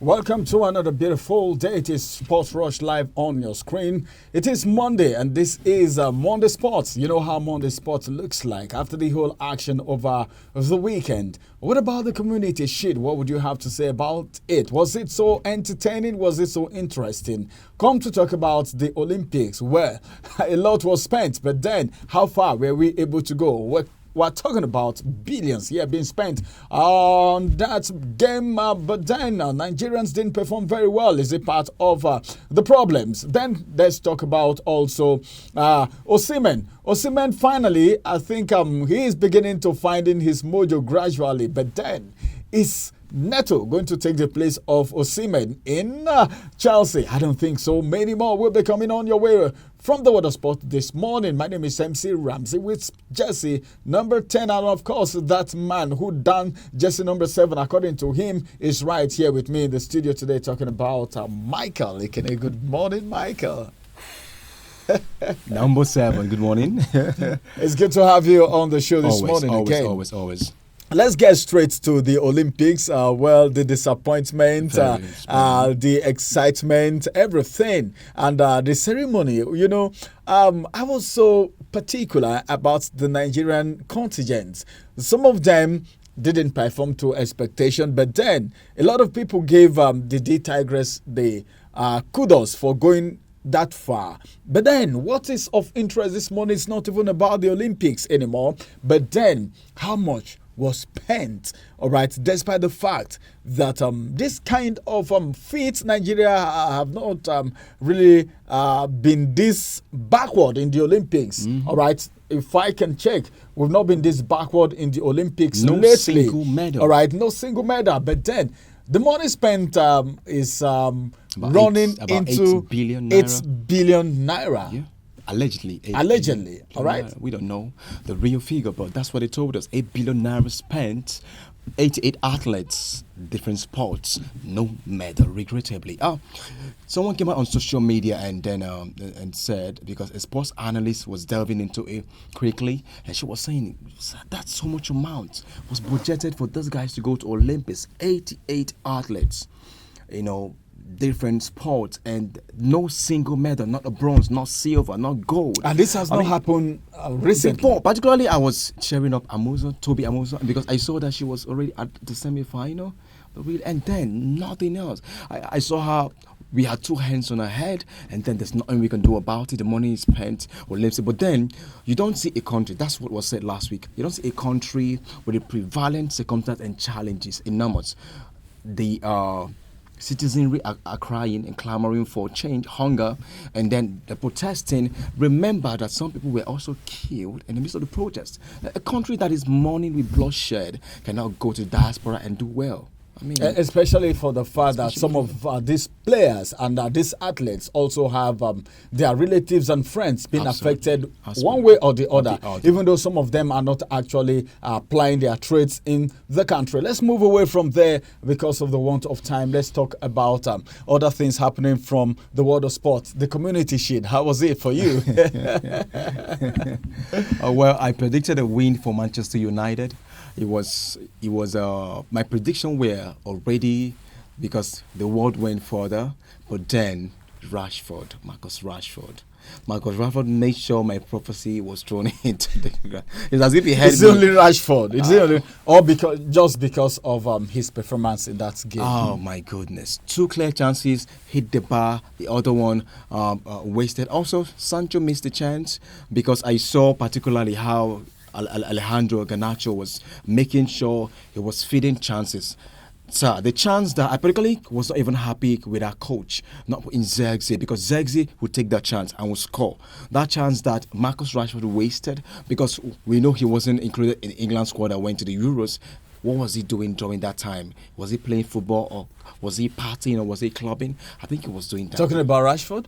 Welcome to another beautiful day. It is Sports Rush live on your screen. It is Monday, and this is Monday Sports. You know how Monday Sports looks like after the whole action over the weekend. What about the community shit? What would you have to say about it? Was it so entertaining? Was it so interesting? Come to talk about the Olympics, where a lot was spent, but then how far were we able to go? We're talking about billions being spent on that game, but then Nigerians didn't perform very well. Is it part of the problems? Then let's talk about also Osimhen. Osimhen finally, I think he is beginning to finding his mojo gradually, but then is Neto going to take the place of Osimhen in Chelsea? I don't think so. Many more will be coming on your way from the Water Sport this morning. My name is MC Ramsey with Jesse number 10. And of course, that man who done Jesse number 7, according to him, is right here with me in the studio today talking about Michael. Good morning, Michael. Number 7, good morning. It's good to have you on the show this morning again. Always. Let's get straight to the Olympics. The disappointment, the excitement, everything, and the ceremony. I was so particular about the Nigerian contingents. Some of them didn't perform to expectation, but then a lot of people gave the D Tigress the kudos for going that far. But then what is of interest this morning is not even about the Olympics anymore, but then how much was spent, all right, despite the fact that this kind of feats Nigeria have not really been this backward in the Olympics, all right. If I can check, we've not been this backward in the Olympics lately. No single medal. All right, no single medal. But then the money spent is running into 8 billion naira. 8 billion naira. Yeah. Allegedly. All right. We don't know the real figure, but that's what they told us. 8 billion naira spent, 88 athletes, different sports, no medal, regrettably. Someone came out on social media and then and said, because a sports analyst was delving into it quickly, and she was saying that's so much amount was budgeted for those guys to go to Olympics. 88 athletes, different sports, and no single medal, not a bronze, not silver, not gold. And this has not happened recently. Before, particularly, I was cheering up Toby Amusa, because I saw that she was already at the semi-final, and then nothing else. I saw her. We had 2 hands on her head, and then there's nothing we can do about it. The money is spent, but then you don't see a country. That's what was said last week. You don't see a country with a prevalent circumstance and challenges enormous. The citizenry are crying and clamoring for change, hunger, and then the protesting. Remember that some people were also killed in the midst of the protest. A country that is mourning with bloodshed cannot go to diaspora and do well. Especially for the fact that some of these players and these athletes also have their relatives and friends being affected one way or the other, even though some of them are not actually applying their trades in the country. Let's move away from there because of the want of time. Let's talk about other things happening from the world of sports. The community shit, how was it for you? Well, I predicted a win for Manchester United. It was my prediction were already, because the world went further, but then Marcus Rashford made sure my prophecy was thrown into the ground. It's as if he had. It's only Rashford. It's because of his performance in that game. Oh my goodness! 2 clear chances, hit the bar. The other one wasted. Also, Sancho missed the chance, because I saw particularly how Alejandro Garnacho was making sure he was feeding chances. So the chance that I particularly was not even happy with our coach not putting Zirkzee, because Zirkzee would take that chance and would score. That chance that Marcus Rashford wasted, because we know he wasn't included in the England squad that went to the Euros. What was he doing during that time? Was he playing football, or was he partying, or was he clubbing? I think he was doing that. Talking about Rashford?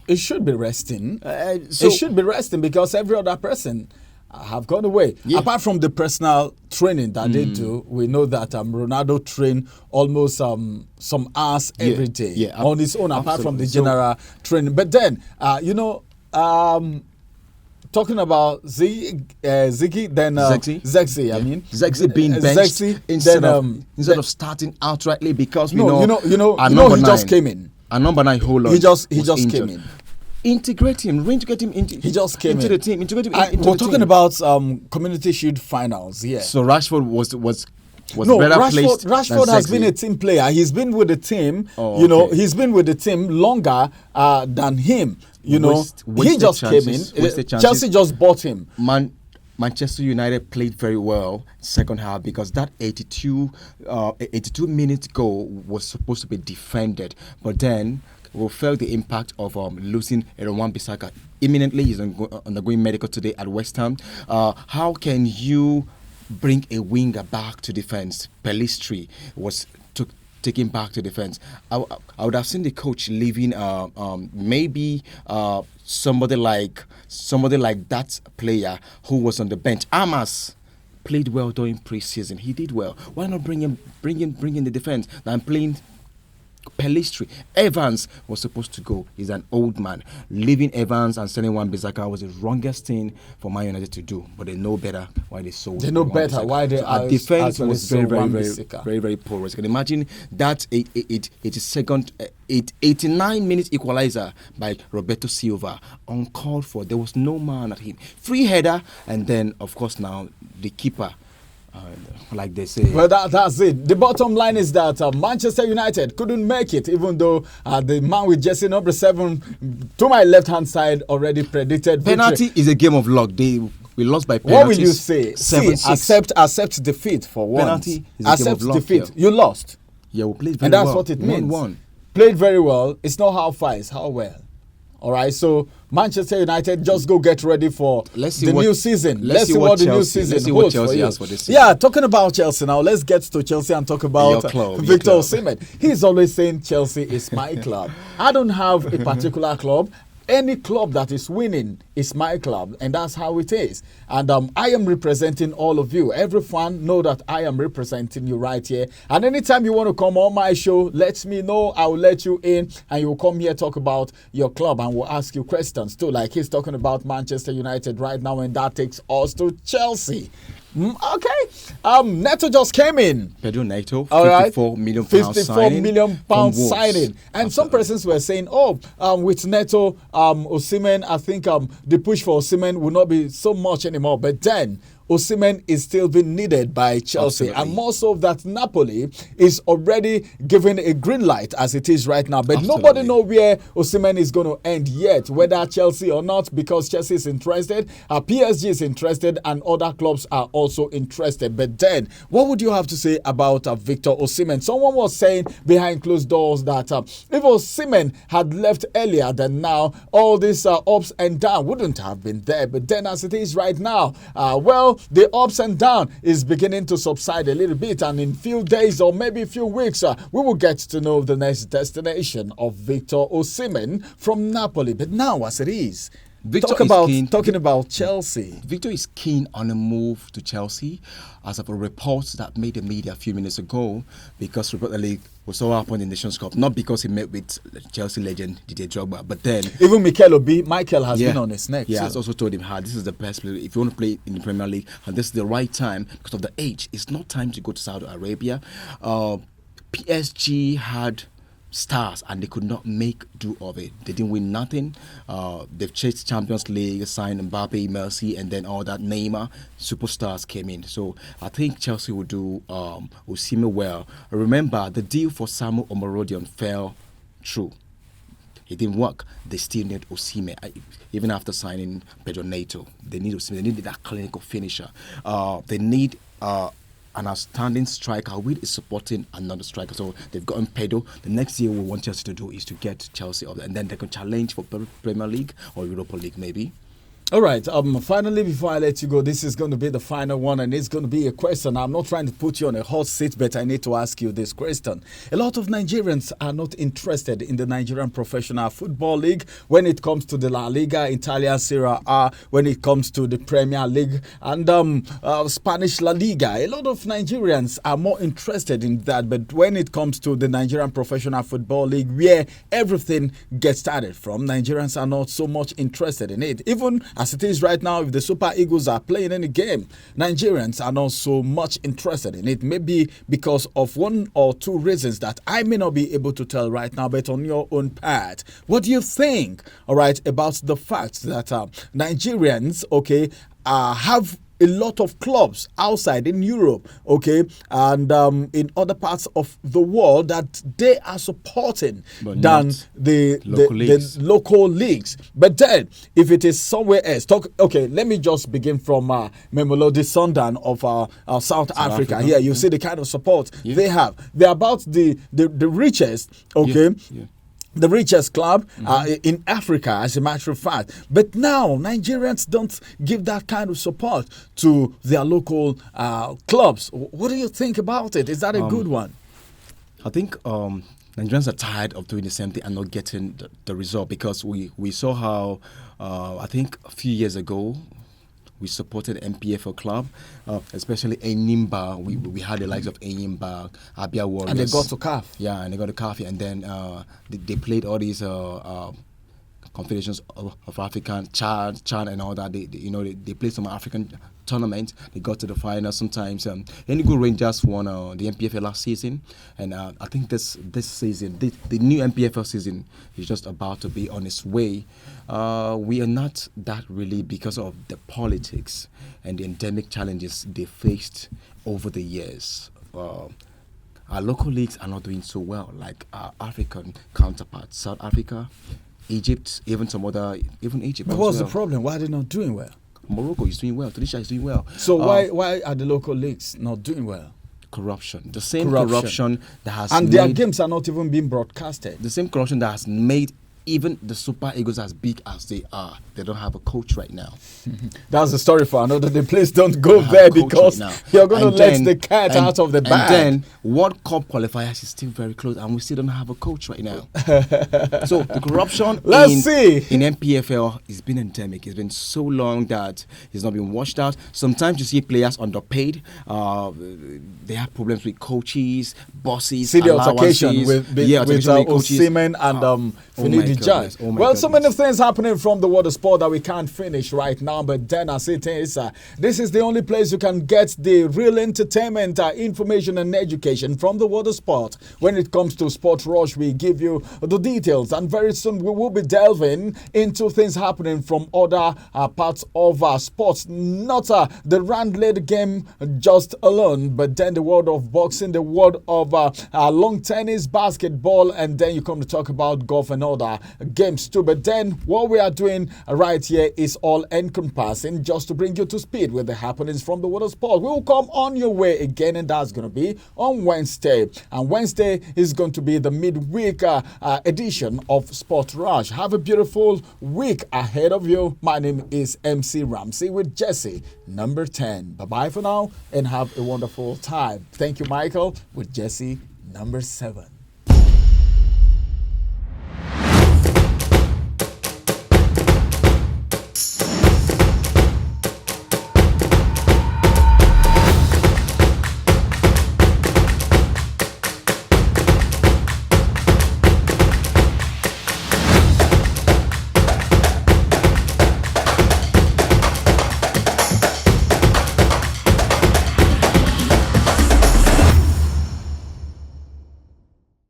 He should be resting. He should be resting because every other person have gone away. Yeah. Apart from the personal training that they do, we know that Ronaldo train almost some hours every day on his own, apart from the general training. But then, talking about Ziggy, then Zexi. I mean, Zexi being benched instead of starting outrightly because we know he just came in. And number 9, hold on. He just came in. Reintegrate him into. He just came into in. the team. We're talking about Community Shield finals. Yeah. So Rashford was better placed. Rashford has been a team player. He's been with the team. He's been with the team longer than him. He just came in. Chelsea just bought him. Manchester United played very well second half because that 82 minute goal was supposed to be defended, but then we felt the impact of losing Aaron Wan-Bissaka imminently. He's undergoing medical today at West Ham. How can you bring a winger back to defense? Pelistri was taken back to defense. I would have seen the coach leaving maybe somebody like that player who was on the bench. Amas played well during preseason. He did well. Why not bring in the defense? Now I'm playing Pelistri. Evans was supposed to go. He's an old man. Leaving Evans and selling Wan-Bissaka was the wrongest thing for Man United to do. But they know better why they sold. They know better why they are. Defense was very porous. You can imagine that 89-minute equalizer by Roberto Silva, uncalled for. There was no man at him. Free header, and then of course now the keeper. Like they say. Well, that's it. The bottom line is that Manchester United couldn't make it, even though the man with jersey number 7 to my left-hand side already predicted victory. Penalty is a game of luck. We lost by penalties. What will you say? Accept defeat for once. Penalty is a game of luck. Defeat. You lost. Yeah, we played very well. And that's what it means. 1-1. Played very well. It's not how far, it's how well. All right, so Manchester United, just go get ready for the new season. Let's see what the new season holds for you. Yeah, talking about Chelsea now, let's get to Chelsea and talk about Victor Osimhen. He's always saying Chelsea is my club. I don't have a particular club. Any club that is winning is my club, and that's how it is. And I am representing all of you. Every fan know that I am representing you right here. And anytime you want to come on my show, let me know. I will let you in, and you will come here talk about your club, and we'll ask you questions too. Like he's talking about Manchester United right now, and that takes us to Chelsea. Okay. Neto just came in. Pedro Neto, £54 million signing. And some persons were saying, with Neto, Osimhen, I think the push for Osimhen will not be so much anymore. But then Osimhen is still being needed by Chelsea. Absolutely. And more so that Napoli is already giving a green light as it is right now. But nobody knows where Osimhen is going to end yet, whether Chelsea or not, because Chelsea is interested, PSG is interested, and other clubs are also interested. But then, what would you have to say about Victor Osimhen? Someone was saying behind closed doors that if Osimhen had left earlier than now, all these ups and downs wouldn't have been there. But then as it is right now, the ups and downs is beginning to subside a little bit, and in few days or maybe a few weeks, we will get to know the next destination of Victor Osimhen from Napoli. But now, as it is, talking about Chelsea. Victor is keen on a move to Chelsea, as of a report that made the media a few minutes ago, because reportedly was so happened in the Nations Cup, not because he met with Chelsea legend Didier Drogba, but then even Mikel has been on his neck. Yeah, has also told him, this is the best place if you want to play in the Premier League, and this is the right time because of the age. It's not time to go to Saudi Arabia. PSG had stars and they could not make do of it. They didn't win nothing. They've chased Champions League, signed Mbappe, Messi, and then all that Neymar superstars came in. So I think Chelsea will do Osimhen well. Remember, the deal for Samuel Omorodion fell through. It didn't work. They still need Osimhen. Even after signing Pedro Neto, they need Osimhen. They need that clinical finisher. They need an outstanding striker with is supporting another striker. So they've gotten Pedro. The next year we want Chelsea to do is to get Chelsea up, and then they can challenge for Premier League or Europa League maybe. All right. Finally, before I let you go, this is going to be the final one, and it's going to be a question. I'm not trying to put you on a hot seat, but I need to ask you this question. A lot of Nigerians are not interested in the Nigerian Professional Football League when it comes to the La Liga, Italian Serie A, when it comes to the Premier League, and Spanish La Liga. A lot of Nigerians are more interested in that, but when it comes to the Nigerian Professional Football League, where everything gets started from, Nigerians are not so much interested in it. Even As it is right now, if the Super Eagles are playing any game, Nigerians are not so much interested in it. Maybe because of one or two reasons that I may not be able to tell right now, but on your own part, what do you think, all right, about the fact that Nigerians, okay, have a lot of clubs outside in Europe, okay, and in other parts of the world that they are supporting than the local leagues. But then, if it is somewhere else, let me just begin from Mamelodi Sundown of South Africa. Here, you see the kind of support they have. They're about the richest, okay. The richest club in Africa, as a matter of fact. But now, Nigerians don't give that kind of support to their local clubs. What do you think about it? Is that a good one? I think Nigerians are tired of doing the same thing and not getting the result, because we saw how, I think a few years ago, we supported MPFL club, especially Enyimba. We had the likes of Enyimba, Abia Warriors. And they got to CAF. Yeah, and they got to CAF. And then they played all these confederations of African, Chad and all that. They played some African tournaments. They got to the final sometimes. Enugu Rangers won the MPFL last season. And I think this season, the new MPFL season is just about to be on its way. We are not that really, because of the politics and the endemic challenges they faced over the years. Our local leagues are not doing so well, like our African counterparts. South Africa, Egypt, even Egypt. But what's the problem? Why are they not doing well? Morocco is doing well. Tunisia is doing well. So why are the local leagues not doing well? Corruption. The same corruption that has and their games are not even being broadcasted. The same corruption that has made even the Super Eagles, as big as they are, they don't have a coach right now. That's the story for another day. Please don't go there, because you're going to let the cat out of the bag. And then World Cup qualifiers is still very close, and we still don't have a coach right now. So the corruption in MPFL has been endemic. It's been so long that it's not been washed out. Sometimes you see players underpaid. They have problems with coaches, bosses, see the altercation with Osimhen and Finidi Judge. Well, so many things happening from the world of sport that we can't finish right now. But then, as it is, this is the only place you can get the real entertainment, information, and education from the world of sport. When it comes to Sport Rush, we give you the details, and very soon we will be delving into things happening from other parts of sports, not the round-led game just alone, but then the world of boxing, the world of long tennis, basketball, and then you come to talk about golf and other games too. But then what we are doing right here is all encompassing, just to bring you to speed with the happenings from the world of sport. We will come on your way again, and that's going to be on Wednesday. And Wednesday is going to be the midweek edition of Sport Rush. Have a beautiful week ahead of you. My name is MC Ramsey with Jesse, number 10. Bye-bye for now, and have a wonderful time. Thank you, Michael, with Jesse, number 7.